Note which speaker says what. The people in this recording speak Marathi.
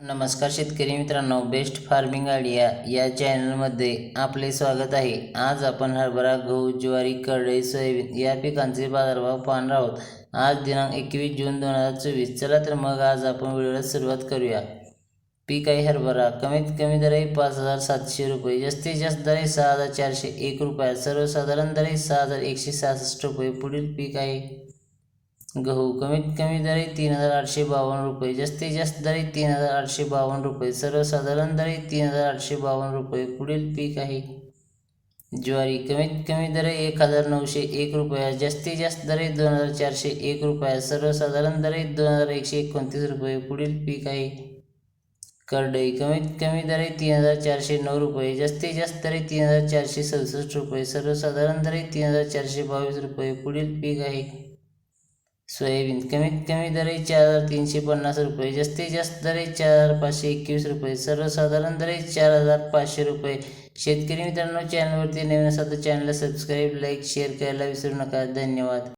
Speaker 1: नमस्कार शेतकरी मित्रांनो, बेस्ट फार्मिंग आयडिया या चॅनलमध्ये आपले स्वागत आहे. आज आपण हरभरा, गहू, ज्वारी, करडई, सोयाबीन या पिकांचे बाजारभाव पाहणार आहोत. आज दिनांक 21 जून 2024. चला तर मग आज आपण व्हिडिओला सुरुवात करूया. पीक आहे हरभरा. कमीत कमी दर आहे 5,700 रुपये, जास्तीत जास्त दर आहे 6,401 रुपये, सर्वसाधारण दर आहे 6,166 रुपये. पुढील पीक आहे गहू. कमीत कमी दर आहे 3,852 रुपये, जास्तीत जास्त दर आहे 3,852 रुपये, सर्वसाधारण दर आहे 3,852 रुपये. पुढील पीक आहे ज्वारी. कमीत कमी दर आहे 1,901 रुपये, जास्तीत जास्त दर आहे 2,401 रुपये, सर्वसाधारण दर आहे 2,129 रुपये. पुढील पीक आहे करडई. कमीत कमी दर आहे 3,409 रुपये, जास्तीत जास्त दर आहे 3,467 रुपये, सर्वसाधारण दर आहे 3,422 रुपये. पुढील पीक आहे सोयाबीन. कमीत कमी दर आहे 4,350 रुपये, जास्तीत जास्त दर आहे 4,521 रुपये, सर्वसाधारण दर आहे 4,500 रुपये. शेतकरी मित्रांनो, चॅनलवरती नवीन असाल तर चॅनलला सबस्क्राईब, लाईक, शेअर करायला विसरू नका. धन्यवाद.